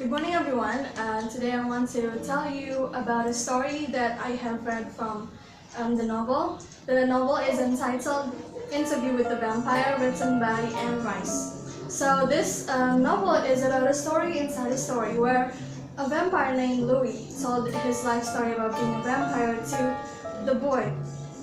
Good morning, everyone. Today I want to tell you about a story that I have read from the novel. The novel is entitled Interview with the Vampire, written by Anne Rice. So this novel is about a story inside a story where a vampire named Louis told his life story about being a vampire to the boy.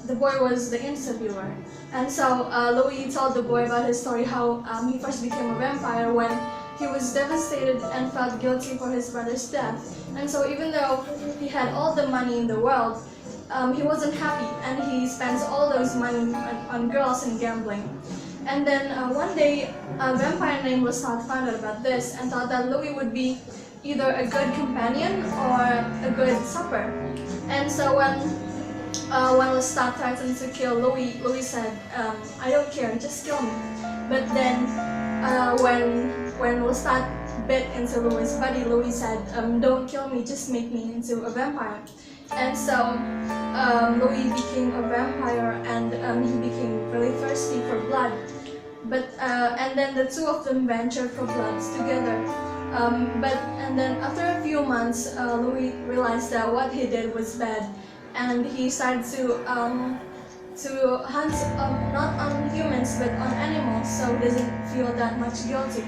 The boy was the interviewer. And so Louis told the boy about his story, how he first became a vampire when he was devastated and felt guilty for his brother's death. And so even though he had all the money in the world, he wasn't happy, and he spends all those money on girls and gambling. And then one day, a vampire named Lestat found out about this and thought that Louis would be either a good companion or a good supper. And so when Lestat threatened to kill Louis, Louis said, "I don't care, just kill me." But then when Lestat bit into Louis' body, Louis said, "Don't kill me, just make me into a vampire." And so Louis became a vampire, and he became really thirsty for blood. And then the two of them ventured for blood together. And then after a few months, Louis realized that what he did was bad, and he started to hunt not on humans but on animals, so he doesn't feel that much guilty.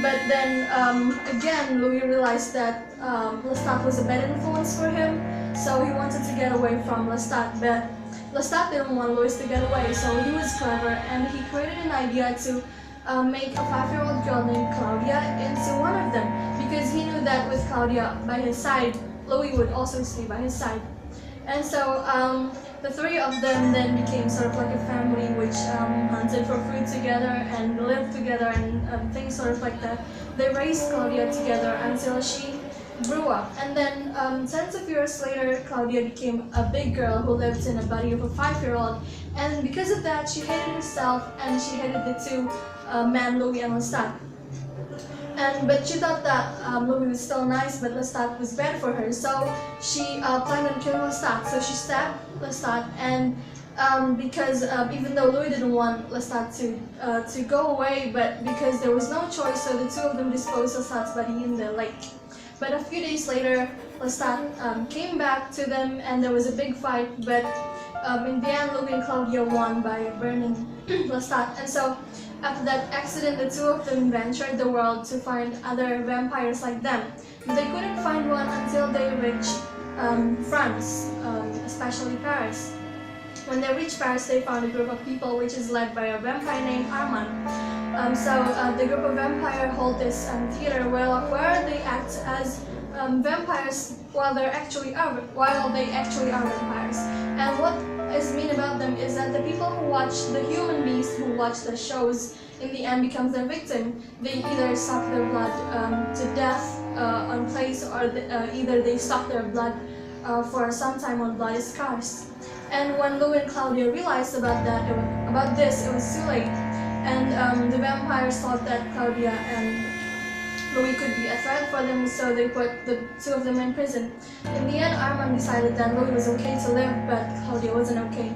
But then again, Louis realized that Lestat was a bad influence for him, so he wanted to get away from Lestat. But Lestat didn't want Louis to get away, so he was clever, and he created an idea to make a 5-year-old girl named Claudia into one of them, because he knew that with Claudia by his side, Louis would also stay by his side. And so the three of them then became sort of like a family, which hunted for food together and lived together and things sort of like that. They raised Claudia together until she grew up. And then tens of years later, Claudia became a big girl who lived in a body of a 5-year-old. And because of that, she hated herself, and she hated the two men, Louis and Lestat. But she thought that Louis was still nice, but Lestat was bad for her. So she planned on killing Lestat. So she stabbed Lestat, and because even though Louis didn't want Lestat to go away, but because there was no choice, so the two of them disposed Lestat's body in the lake. But a few days later, Lestat came back to them, and there was a big fight. But in the end, Louis and Claudia won by burning Lestat. And so after that accident, the two of them ventured the world to find other vampires like them. They couldn't find one until they reached France, especially Paris. When they reached Paris, they found a group of people which is led by a vampire named Armand. The group of vampires hold this theater where they act as vampires while they actually are vampires. And what is mean about them is that the people who watch, the human beings who watch the shows, in the end becomes their victim. They either suck their blood to death on place, or either they suck their blood for some time on bloody scars. And when Louis and Claudia realized about this, it was too late. And the vampires thought that Claudia and Louis could be a threat for them, so they put the two of them in prison. In the end, Armand decided that Louis was okay to live, but Claudia wasn't okay.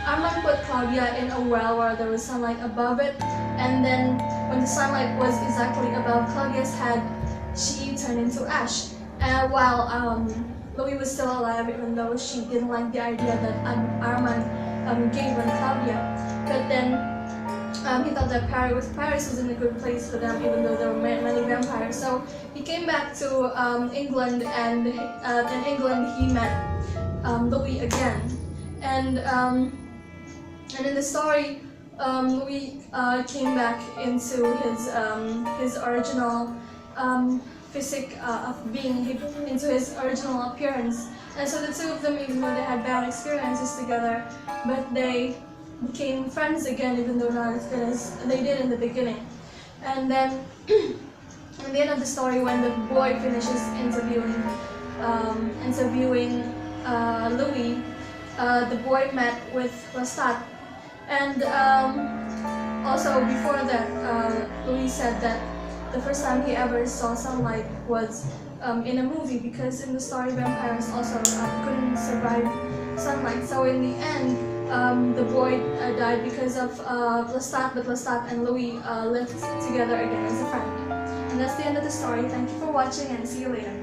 Armand put Claudia in a well where there was sunlight above it, and then when the sunlight was exactly above Claudia's head, she turned into ash. While Louis was still alive, even though she didn't like the idea that Armand gave on Claudia. But then he thought that Paris was in a good place for them, even though there were many vampires. So he came back to England, and in England he met Louis again. And in the story, Louis came back into his original physique of being, into his original appearance. And so the two of them, even though they had bad experiences together, but they became friends again, even though not as good as they did in the beginning. And then, in the end of the story, when the boy finishes interviewing Louis, the boy met with Lestat. And also before that, Louis said that the first time he ever saw sunlight was in a movie, because in the story vampires also couldn't survive sunlight. So in the end, the boy died because of Lestat, but Lestat and Louis lived together again as a friend. And that's the end of the story. Thank you for watching and see you later.